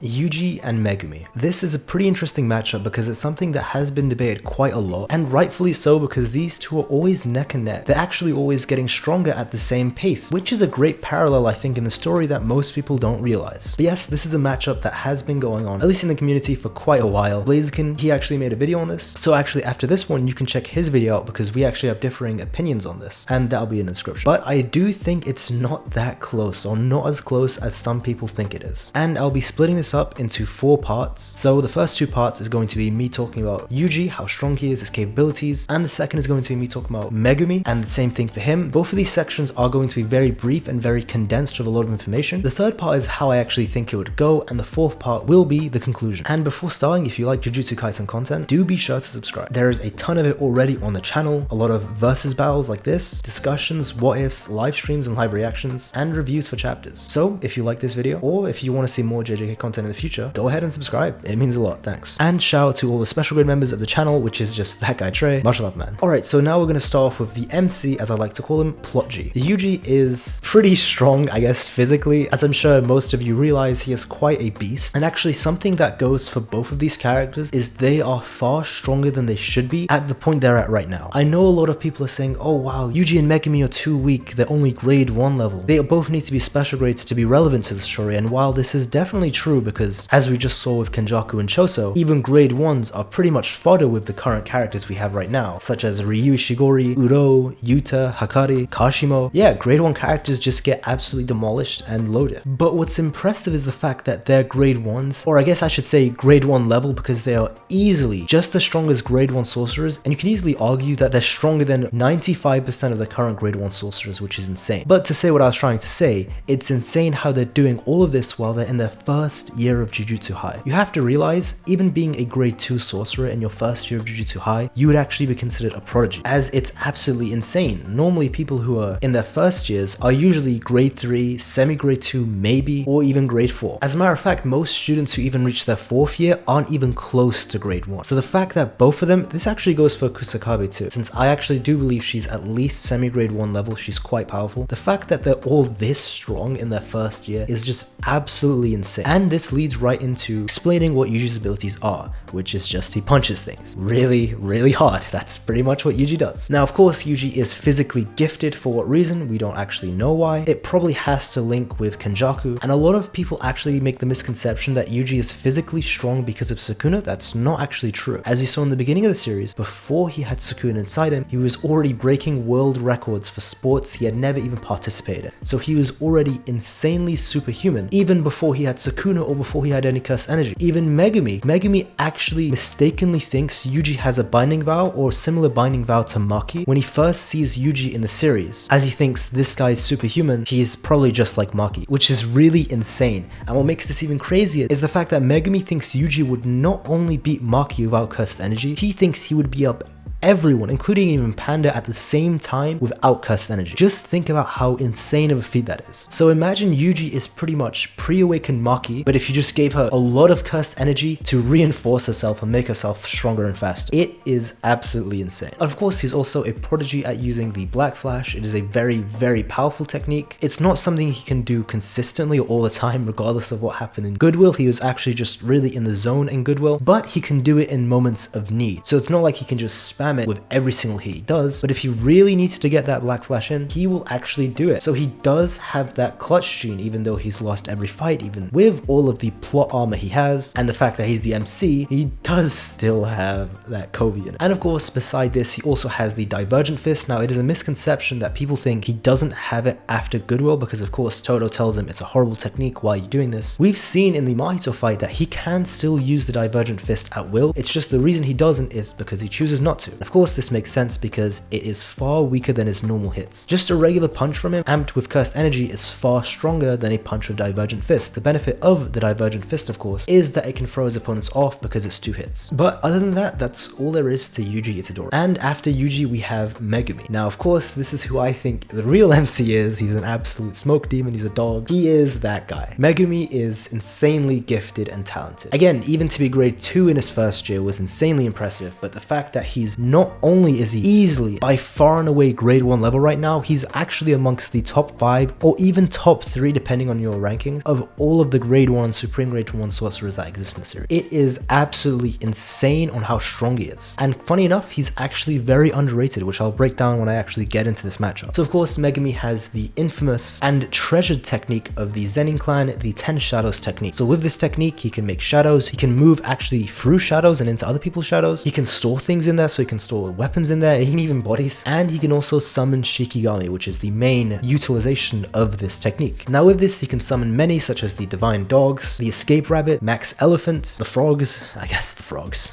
Yuji and Megumi. This is a pretty interesting matchup because it's something that has been debated quite a lot, and rightfully so because these two are always neck and neck. They're actually always getting stronger at the same pace, which is a great parallel I think in the story that most people don't realize. But yes, this is a matchup that has been going on, at least in the community, for quite a while. Blaziken, he actually made a video on this, so actually after this one you can check his video out because we actually have differing opinions on this, and that'll be in the description. But I do think it's not that close, or not as close as some people think it is. And I'll be splitting this up into 4 parts. So the first 2 parts is going to be me talking about Yuji, how strong he is, his capabilities, and the second is going to be me talking about Megumi, and the same thing for him. Both of these sections are going to be very brief and very condensed with a lot of information. The third part is how I actually think it would go, and the fourth part will be the conclusion. And before starting, if you like Jujutsu Kaisen content, do be sure to subscribe. There is a ton of it already on the channel, a lot of versus battles like this, discussions, what ifs, live streams and live reactions, and reviews for chapters. So if you like this video, or if you want to see more JJK content in the future, go ahead and subscribe. It means a lot, thanks. And shout out to all the special grade members of the channel, which is just that guy Trey. Much love, man. Alright, so now we're going to start off with the MC, as I like to call him, Plot G. Yuji is pretty strong, I guess, physically. As I'm sure most of you realize, he is quite a beast. And actually something that goes for both of these characters is they are far stronger than they should be at the point they're at right now. I know a lot of people are saying, oh wow, Yuji and Megumi are too weak, they're only grade 1 level. They both need to be special grades to be relevant to the story, and while this is definitely true because as we just saw with Kenjaku and Choso, even grade 1s are pretty much fodder with the current characters we have right now, such as Ryu Ishigori, Uro, Yuta, Hakari, Kashimo. Yeah, grade 1 characters just get absolutely demolished and loaded. But what's impressive is the fact that they're grade 1s, or I guess I should say grade 1 level, because they are easily just as strong as grade 1 sorcerers, and you can easily argue that they're stronger than 95% of the current grade 1 sorcerers, which is insane. But to say what I was trying to say, it's insane how they're doing all of this while they're in their first year of Jujutsu High. You have to realize, even being a grade 2 sorcerer in your first year of Jujutsu High, you would actually be considered a prodigy, as it's absolutely insane. Normally people who are in their first years are usually grade 3, semi-grade 2 maybe, or even grade 4. As a matter of fact, most students who even reach their 4th year aren't even close to grade 1. So the fact that both of them, this actually goes for Kusakabe too, since I actually do believe she's at least semi-grade 1 level, she's quite powerful. The fact that they're all this strong in their first year is just absolutely insane. And this leads right into explaining what Yuji's abilities are, which is just he punches things really, really hard. That's pretty much what Yuji does. Now, of course, Yuji is physically gifted. For what reason? We don't actually know why. It probably has to link with Kenjaku, and a lot of people actually make the misconception that Yuji is physically strong because of Sukuna. That's not actually true. As you saw in the beginning of the series, before he had Sukuna inside him, he was already breaking world records for sports he had never even participated in. So he was already insanely superhuman, even before he had Sukuna or before he had any cursed energy. Even Megumi actually mistakenly thinks Yuji has a binding vow or similar binding vow to Maki when he first sees Yuji in the series, as he thinks this guy is superhuman, he's probably just like Maki, which is really insane. And what makes this even crazier is the fact that Megumi thinks Yuji would not only beat Maki without cursed energy, he thinks he would be up everyone, including even Panda, at the same time without cursed energy. Just think about how insane of a feat that is. So imagine Yuji is pretty much pre-awakened Maki, but if you just gave her a lot of cursed energy to reinforce herself and make herself stronger and faster. It is absolutely insane. And of course, he's also a prodigy at using the Black Flash. It is a very, very powerful technique. It's not something he can do consistently or all the time, regardless of what happened in Goodwill. He was actually just really in the zone in Goodwill, but he can do it in moments of need. So it's not like he can just spam it with every single hit he does, but if he really needs to get that Black Flash in, he will actually do it. So he does have that clutch gene, even though he's lost every fight. Even with all of the plot armor he has and the fact that he's the MC, he does still have that Kobe in it. And of course, beside this, he also has the Divergent Fist. Now, it is a misconception that people think he doesn't have it after Goodwill because of course Todo tells him it's a horrible technique, why are you doing this? We've seen in the Mahito fight that he can still use the Divergent Fist at will. It's just the reason he doesn't is because he chooses not to. Of course, this makes sense because it is far weaker than his normal hits. Just a regular punch from him, amped with cursed energy, is far stronger than a punch with Divergent Fist. The benefit of the Divergent Fist, of course, is that it can throw his opponents off because it's 2 hits. But other than that, that's all there is to Yuji Itadori. And after Yuji, we have Megumi. Now, of course, this is who I think the real MC is. He's an absolute smoke demon. He's a dog. He is that guy. Megumi is insanely gifted and talented. Again, even to be grade 2 in his first year was insanely impressive, but the fact that he's not only is he easily by far and away grade 1 level right now, he's actually amongst the top 5 or even top 3 depending on your rankings of all of the grade 1 supreme grade 1 sorcerers that exist in the series. It is absolutely insane on how strong he is, and funny enough, he's actually very underrated, which I'll break down when I actually get into this matchup. So of course, Megumi has the infamous and treasured technique of the Zenin clan, the 10 shadows technique. So with this technique, he can make shadows, he can move actually through shadows and into other people's shadows, he can store things in there, so he can store weapons in there, he can even bodies, and he can also summon Shikigami, which is the main utilization of this technique. Now with this, he can summon many, such as the divine dogs, the escape rabbit, max elephant, the frogs,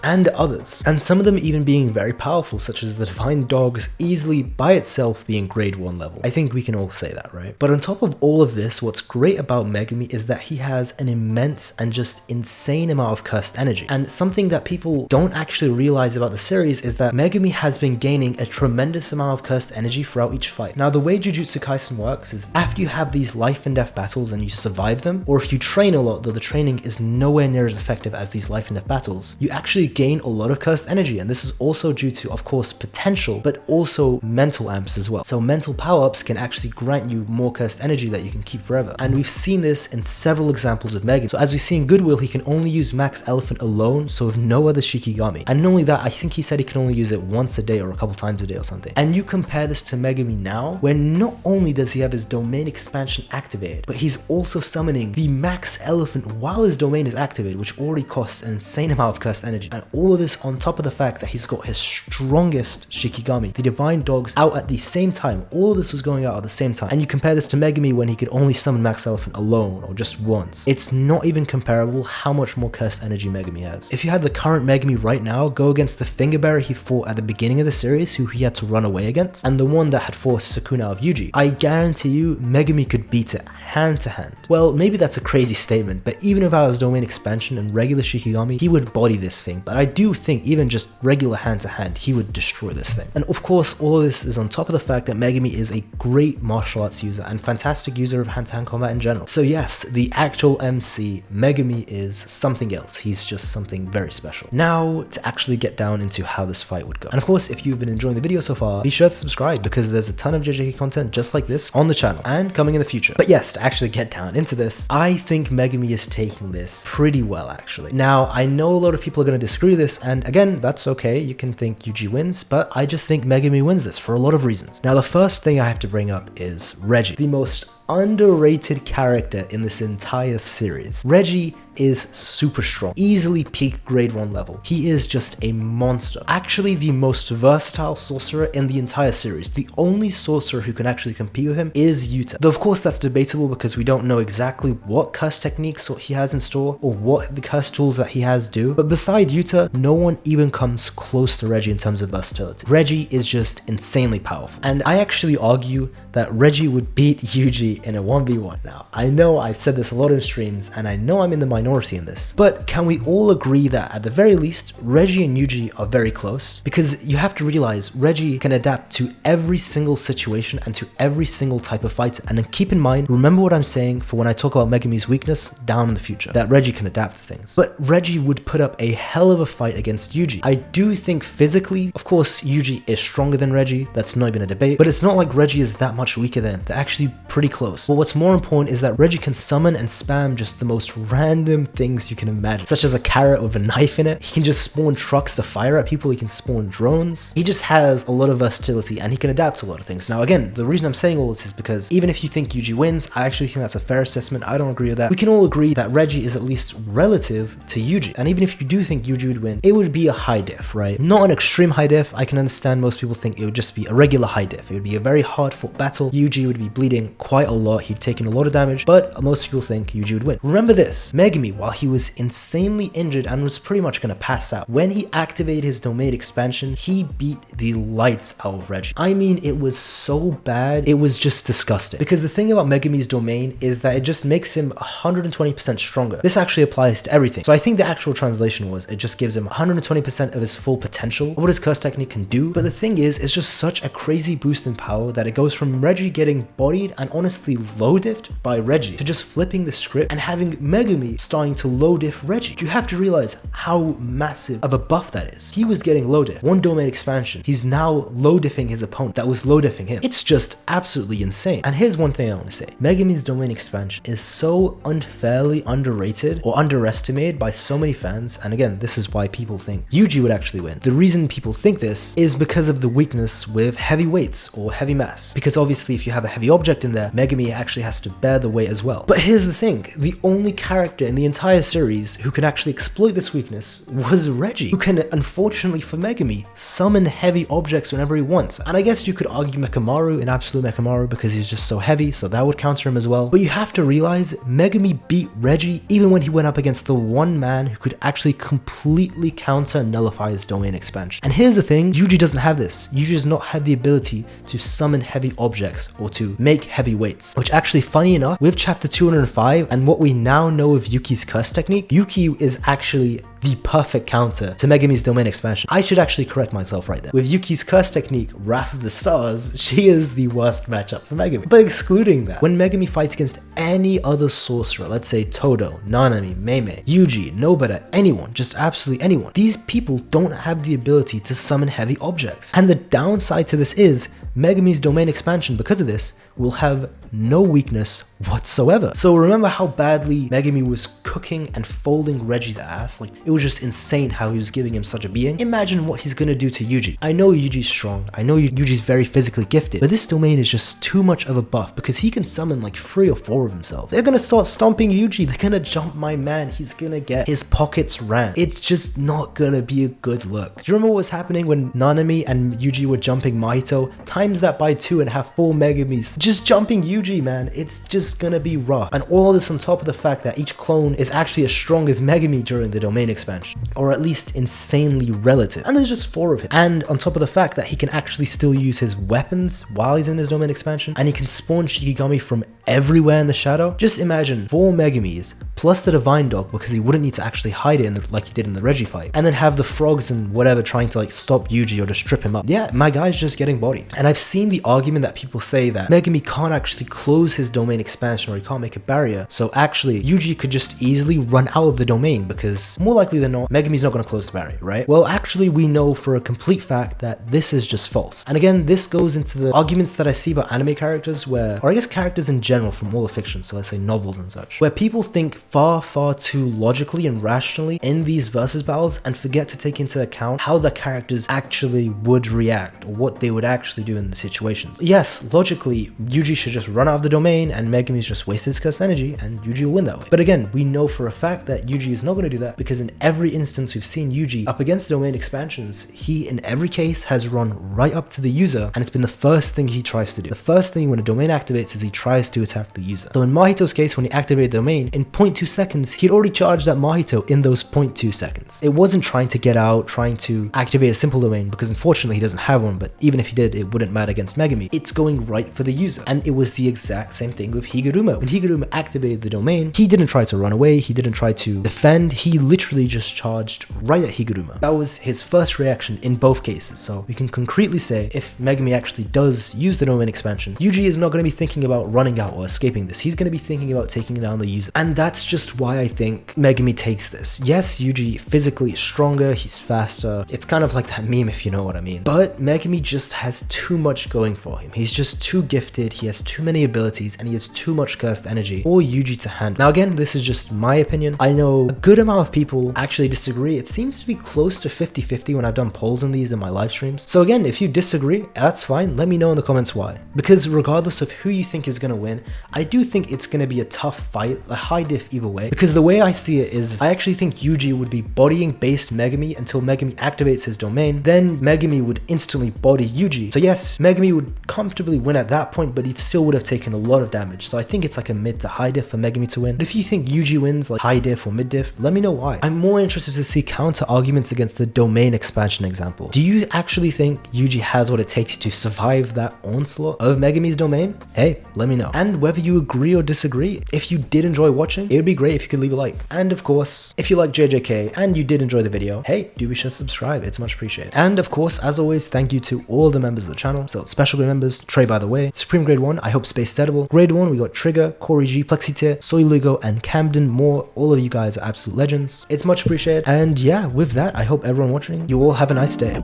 and others, and some of them even being very powerful, such as the divine dogs easily by itself being grade 1 level. I think we can all say that, right? But on top of all of this, what's great about Megumi is that he has an immense and just insane amount of cursed energy, and something that people don't actually realize about the series is that Megumi has been gaining a tremendous amount of cursed energy throughout each fight. Now the way Jujutsu Kaisen works is after you have these life and death battles and you survive them, or if you train a lot, though the training is nowhere near as effective as these life and death battles, you actually gain a lot of cursed energy, and this is also due to, of course, potential, but also mental amps as well. So mental power-ups can actually grant you more cursed energy that you can keep forever, and we've seen this in several examples of Megumi. So as we see in Goodwill, he can only use max elephant alone, so with no other Shikigami, and not only that, I think he said he can only use it once a day or a couple times a day or something. And you compare this to Megumi now, where not only does he have his domain expansion activated, but he's also summoning the max elephant while his domain is activated, which already costs an insane amount of cursed energy, and all of this on top of the fact that he's got his strongest Shikigami, the divine dogs, out at the same time. All of this was going out at the same time, and you compare this to Megumi when he could only summon max elephant alone or just once. It's not even comparable how much more cursed energy Megumi has. If you had the current Megumi right now go against the finger bearer he fought at the beginning of the series, who he had to run away against, and the one that had forced Sukuna of Yuji, I guarantee you Megumi could beat it hand to hand. Well, maybe that's a crazy statement, but even without his domain expansion and regular Shikigami, he would body this thing. But I do think even just regular hand to hand, he would destroy this thing. And of course, all of this is on top of the fact that Megumi is a great martial arts user and fantastic user of hand to hand combat in general. So yes, the actual MC, Megumi, is something else. He's just something very special. Now, to actually get down into how this fight would go. And of course, if you've been enjoying the video so far, be sure to subscribe, because there's a ton of JJK content just like this on the channel and coming in the future. But yes, to actually get down into this, I think Megumi is taking this pretty well, actually. Now, I know a lot of people are going to disagree with this, and again, that's okay. You can think Yuji wins, but I just think Megumi wins this for a lot of reasons. Now, the first thing I have to bring up is Reggie, the most underrated character in this entire series. Reggie is super strong, easily peak grade 1 level. He is just a monster. Actually, the most versatile sorcerer in the entire series. The only sorcerer who can actually compete with him is Yuta. Though of course that's debatable because we don't know exactly what curse techniques he has in store or what the curse tools that he has do. But beside Yuta, no one even comes close to Reggie in terms of versatility. Reggie is just insanely powerful. And I actually argue that Reggie would beat Yuji in a 1v1. Now, I know I've said this a lot in streams, and I know I'm in the minority in this, but can we all agree that at the very least, Reggie and Yuji are very close? Because you have to realize Reggie can adapt to every single situation and to every single type of fighter. And then keep in mind, remember what I'm saying for when I talk about Megumi's weakness down in the future, that Reggie can adapt to things. But Reggie would put up a hell of a fight against Yuji. I do think physically, of course, Yuji is stronger than Reggie, that's not even a debate, but it's not like Reggie is that much weaker than him. They're actually pretty close. But what's more important is that Reggie can summon and spam just the most random things you can imagine, such as a carrot with a knife in it. He can just spawn trucks to fire at people. He can spawn drones. He just has a lot of versatility and he can adapt to a lot of things. Now again, the reason I'm saying all this is because even if you think Yuji wins, I actually think that's a fair assessment. I don't agree with that. We can all agree that Reggie is at least relative to Yuji. And even if you do think Yuji would win, it would be a high diff, right? Not an extreme high diff. I can understand most people think it would just be a regular high diff. It would be a very hard fought battle. Yuji would be bleeding quite a lot. He'd taken a lot of damage, but most people think Yuji would win. Remember this, Megumi, while he was insanely injured and was pretty much gonna pass out, when he activated his domain expansion, he beat the lights out of Reggie. I mean, it was so bad, it was just disgusting. Because the thing about Megumi's domain is that it just makes him 120% stronger. This actually applies to everything. So I think the actual translation was, it just gives him 120% of his full potential of what his curse technique can do. But the thing is, it's just such a crazy boost in power that it goes from Reggie getting bodied and honestly low diffed by Reggie to just flipping the script and having Megumi starting to low diff Reggie. You have to realize how massive of a buff that is. He was getting low diff. One domain expansion, he's now low diffing his opponent that was low diffing him. It's just absolutely insane. And here's one thing I want to say. Megumi's domain expansion is so unfairly underrated or underestimated by so many fans, and again, this is why people think Yuji would actually win. The reason people think this is because of the weakness with heavy weights or heavy mass, because obviously if you have a heavy object in there, Megumi actually has to bear the weight as well. But here's the thing, the only character in the entire series who can actually exploit this weakness was Reggie, who can, unfortunately for Megumi, summon heavy objects whenever he wants. And I guess you could argue Mechamaru in Absolute Mechamaru because he's just so heavy, so that would counter him as well. But you have to realize Megumi beat Reggie even when he went up against the one man who could actually completely counter and nullify his domain expansion. And here's the thing, Yuji doesn't have this. Yuji does not have the ability to summon heavy objects or to make heavy weights, which actually, funny enough, with chapter 205 and what we now know of Yuki's curse technique, Yuki is actually the perfect counter to Megumi's domain expansion. I should actually correct myself right there. With Yuki's curse technique, Wrath of the Stars, she is the worst matchup for Megumi. But excluding that, when Megumi fights against any other sorcerer, let's say Todo, Nanami, Meimei, Yuji, Nobara, anyone, just absolutely anyone, these people don't have the ability to summon heavy objects. And the downside to this is Megumi's domain expansion, because of this, will have no weakness whatsoever. So remember how badly Megumi was cooking and folding Reggie's ass? Like, it was just insane how he was giving him such a beating. Imagine what he's gonna do to Yuji. I know Yuji's strong, I know Yuji's very physically gifted, but this domain is just too much of a buff because he can summon like 3 or 4 of himself. They're gonna start stomping Yuji, they're gonna jump my man, he's gonna get his pockets rammed. It's just not gonna be a good look. Do you remember what was happening when Nanami and Yuji were jumping Mahito? Times that by 2 and have 4 Megumis just jumping Yuji, man. It's just gonna be rough. And all this on top of the fact that each clone is actually as strong as Megumi during the domain expansion, or at least insanely relative. And there's just 4 of him. And on top of the fact that he can actually still use his weapons while he's in his domain expansion, and he can spawn Shikigami from everywhere in the shadow. Just imagine 4 Megumis plus the Divine Dog, because he wouldn't need to actually hide it like he did in the Reggie fight, and then have the frogs and whatever trying to like stop Yuji or just strip him up. Yeah, my guy's just getting bodied. And I've seen the argument that people say that Megumi can't actually close his domain expansion, or he can't make a barrier, so actually Yuji could just easily run out of the domain because more likely than not Megumi's not going to close the barrier, right? Well, actually we know for a complete fact that this is just false. And again, this goes into the arguments that I see about anime characters where, or I guess characters in general from all the fiction, so let's say novels and such, where people think far too logically and rationally in these versus battles and forget to take into account how the characters actually would react or what they would actually do in the situations. Yes, logically Yuji should just run out of the domain and Megumi's just wasted his cursed energy and Yuji will win that way. But again, we know for a fact that Yuji is not going to do that because in every instance we've seen Yuji up against domain expansions, he in every case has run right up to the user and it's been the first thing he tries to do. The first thing when a domain activates is he tries to attack the user. So in Mahito's case, when he activated the domain, in 0.2 seconds, he'd already charged that Mahito in those 0.2 seconds. It wasn't trying to get out, trying to activate a simple domain, because unfortunately he doesn't have one, but even if he did, it wouldn't matter against Megumi. It's going right for the user. And it was the exact same thing with Higuruma. When Higuruma activated the domain, he didn't try to run away, he didn't try to defend, he literally just charged right at Higuruma. That was his first reaction in both cases. So we can concretely say if Megumi actually does use the domain expansion, Yuji is not going to be thinking about running out or escaping this. He's going to be thinking about taking down the user. And that's just why I think Megumi takes this. Yes, Yuji physically is stronger, he's faster. It's kind of like that meme, if you know what I mean. But Megumi just has too much going for him. He's just too gifted, he has too many abilities, and he has too much cursed energy for Yuji to handle. Now again, this is just my opinion. I know a good amount of people actually disagree. It seems to be close to 50-50 when I've done polls on these in my live streams. So again, if you disagree, that's fine. Let me know in the comments why. Because regardless of who you think is going to win, I do think it's going to be a tough fight, a high diff either way. Because the way I see it is, I actually think Yuji would be bodying base Megumi until Megumi activates his domain. Then Megumi would instantly body Yuji. So yes, Megumi would comfortably win at that point, but he still would have taken a lot of damage. So I think it's like a mid to high diff for Megumi to win. But if you think Yuji wins like high diff or mid diff, let me know why. I'm more interested to see counter arguments against the domain expansion example. Do you actually think Yuji has what it takes to survive that onslaught of Megumi's domain? Hey, let me know. And whether you agree or disagree, if you did enjoy watching, it would be great if you could leave a like. And of course, if you like JJK and you did enjoy the video, hey, do be sure to subscribe, it's much appreciated. And of course, as always, thank you to all the members of the channel. So special grade members, Trey by the way, Supreme Grade 1, I hope Space Edible. Grade 1, we got Trigger, Corey G, Plexitier, Soy Lugo, and Camden Moore. All of you guys are absolute legends. It's much appreciated. And yeah, with that, I hope everyone watching, you all have a nice day.